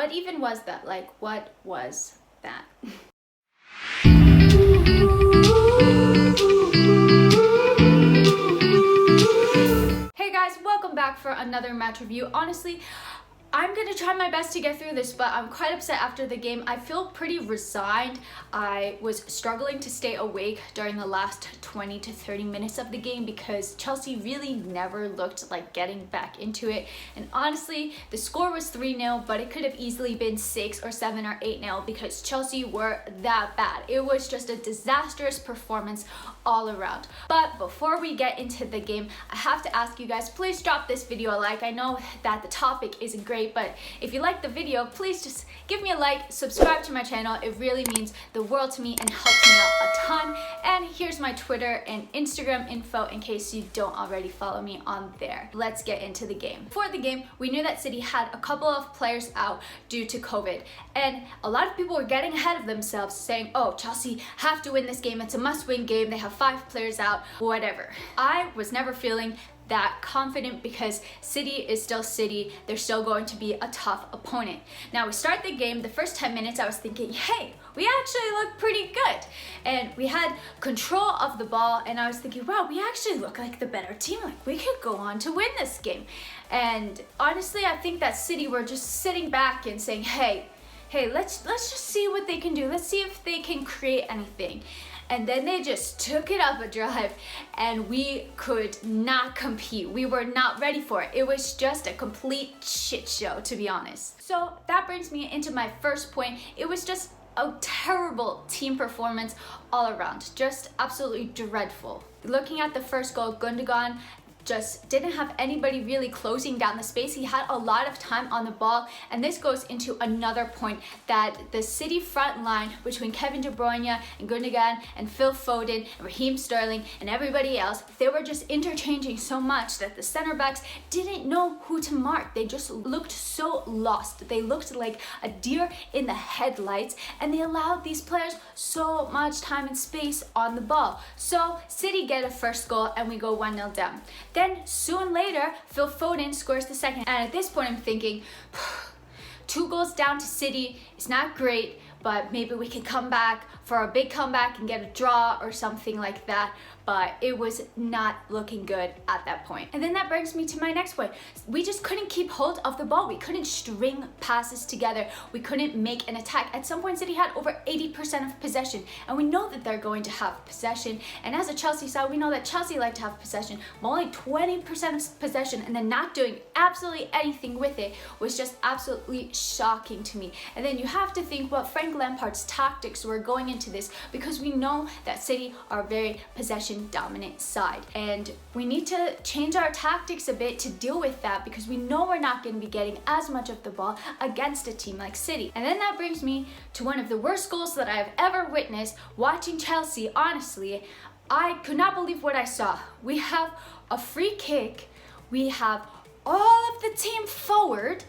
what even was that? Like, what was that? Hey guys, welcome back for another match review. Honestly, I'm gonna try my best to get through this, but I'm quite upset after the game. I feel pretty resigned. I was struggling to stay awake during the last 20 to 30 minutes of the game because Chelsea really never looked like getting back into it. And honestly, the score was 3-0, but it could have easily been 6 or 7 or 8-0 because Chelsea were that bad. It was just a disastrous performance all around. But before we get into the game, I have to ask you guys, please drop this video a like. I know that the topic isn't great, but if you like the video, please just give me a like, subscribe to my channel. It really means the world to me and helps me out a ton. And here's my Twitter and Instagram info in case you don't already follow me on there. Let's get into the game. Before the game, we knew that City had a couple of players out due to COVID, and a lot of people were getting ahead of themselves saying, oh, Chelsea have to win this game, it's a must-win game, they have 5 players out, whatever. I was never feeling that confident because City is still City. They're still going to be a tough opponent. Now we start the game, the first 10 minutes I was thinking, hey, we actually look pretty good. And we had control of the ball and I was thinking, wow, we actually look like the better team. Like we could go on to win this game. And honestly, I think that City were just sitting back and saying, hey, let's just see what they can do. Let's see if they can create anything. And then they just took it up a drive and we could not compete. We were not ready for it. It was just a complete shit show, to be honest. So that brings me into my first point. It was just a terrible team performance all around. Just absolutely dreadful. Looking at the first goal, Gundogan just didn't have anybody really closing down the space. He had a lot of time on the ball, and this goes into another point that the City front line between Kevin De Bruyne and Gundogan and Phil Foden and Raheem Sterling and everybody else, they were just interchanging so much that the center backs didn't know who to mark. They just looked so lost. They looked like a deer in the headlights, and they allowed these players so much time and space on the ball. So City get a first goal and we go 1-0 down. Then soon later, Phil Foden scores the second. And at this point, I'm thinking, 2 goals down to City. It's not great, but maybe we can come back for a big comeback and get a draw or something like that. But it was not looking good at that point. And then that brings me to my next point. We just couldn't keep hold of the ball. We couldn't string passes together. We couldn't make an attack. At some point, City had over 80% of possession. And we know that they're going to have possession. And as a Chelsea side, we know that Chelsea like to have possession. But only 20% of possession and then not doing absolutely anything with it was just absolutely shocking to me. And then you have to think what Frank Lampard's tactics were going into this, because we know that City are very possession dominant side, and we need to change our tactics a bit to deal with that, because we know we're not going to be getting as much of the ball against a team like City. And then that brings me to one of the worst goals that I've ever witnessed watching Chelsea. Honestly, I could not believe what I saw. We have a free kick, we have all of the team forward,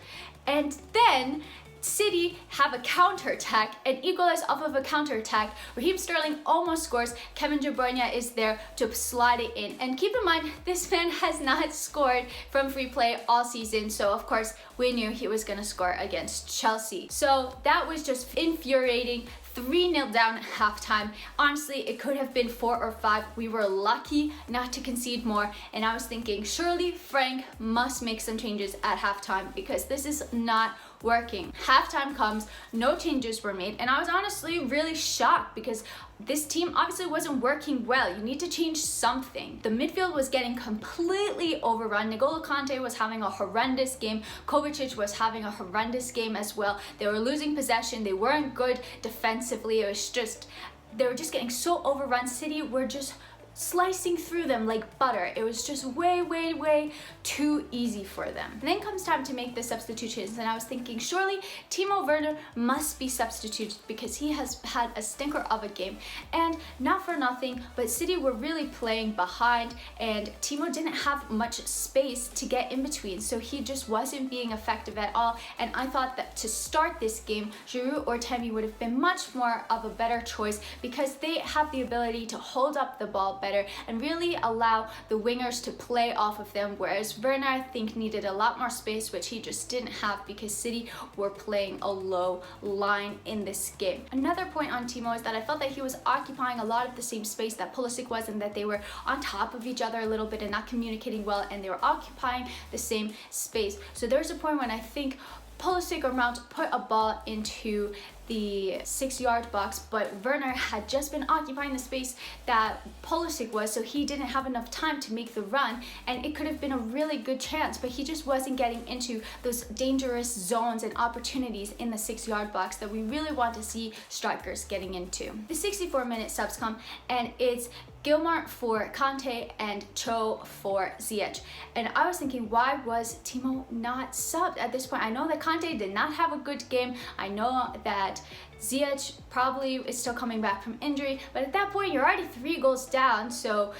and then City have a counter-attack and equalize off of a counter-attack. Raheem Sterling almost scores. Kevin De Bruyne is there to slide it in. And keep in mind, this man has not scored from free play all season, so of course we knew he was gonna score against Chelsea. So that was just infuriating. 3-0 down at halftime. Honestly, it could have been 4 or 5. We were lucky not to concede more, and I was thinking, surely Frank must make some changes at halftime because this is not working. Halftime comes, no changes were made, and I was honestly really shocked because this team obviously wasn't working well. You need to change something. The midfield was getting completely overrun. N'Golo Kante was having a horrendous game. Kovacic was having a horrendous game as well. They were losing possession. They weren't good defensively. It was just, they were just getting so overrun. City were just slicing through them like butter. It was just way too easy for them. And then comes time to make the substitutions, and I was thinking, surely Timo Werner must be substituted because he has had a stinker of a game. And not for nothing, but City were really playing behind, and Timo didn't have much space to get in between, so he just wasn't being effective at all. And I thought that to start this game, Giroud or Tammy would have been much more of a better choice because they have the ability to hold up the ball better better and really allow the wingers to play off of them, whereas Werner, I think, needed a lot more space, which he just didn't have because City were playing a low line in this game. Another point on Timo is that I felt that he was occupying a lot of the same space that Pulisic was, and that they were on top of each other a little bit and not communicating well, and they were occupying the same space. So there's a point when I think Pulisic or Mount put a ball into the 6-yard box, but Werner had just been occupying the space that Pulisic was, so he didn't have enough time to make the run, and it could have been a really good chance, but he just wasn't getting into those dangerous zones and opportunities in the 6-yard box that we really want to see strikers getting into. The 64-minute subs come, and it's Gilmore for Kante and Cho for Ziyech. And I was thinking, why was Timo not subbed at this point? I know that Kante did not have a good game. I know that Ziyech probably is still coming back from injury, but at that point you're already 3 goals down, so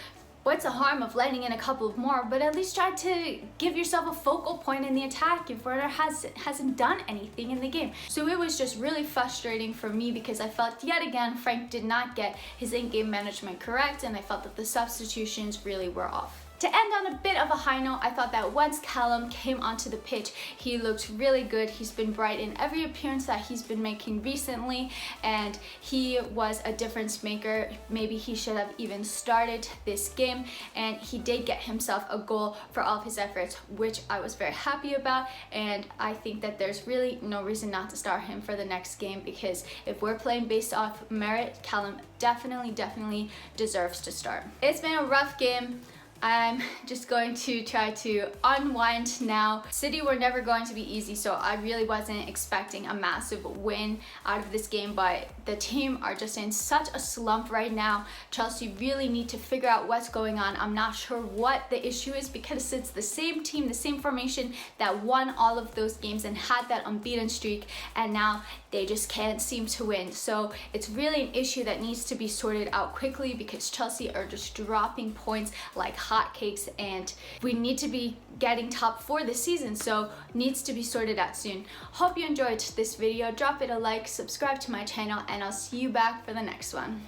what's the harm of letting in a couple of more? But at least try to give yourself a focal point in the attack if Werner hasn't done anything in the game. So it was just really frustrating for me because I felt yet again Frank did not get his in-game management correct, and I felt that the substitutions really were off. To end on a bit of a high note, I thought that once Callum came onto the pitch, he looked really good. He's been bright in every appearance that he's been making recently, and he was a difference maker. Maybe he should have even started this game, and he did get himself a goal for all of his efforts, which I was very happy about, and I think that there's really no reason not to start him for the next game, because if we're playing based off merit, Callum definitely deserves to start. It's been a rough game. I'm just going to try to unwind now. City were never going to be easy, so I really wasn't expecting a massive win out of this game, but the team are just in such a slump right now. Chelsea really need to figure out what's going on. I'm not sure what the issue is, because it's the same team, the same formation that won all of those games and had that unbeaten streak, and now they just can't seem to win. So it's really an issue that needs to be sorted out quickly, because Chelsea are just dropping points like hotcakes, and we need to be getting top 4 this season, so needs to be sorted out soon. Hope you enjoyed this video. Drop it a like, subscribe to my channel, and I'll see you back for the next one.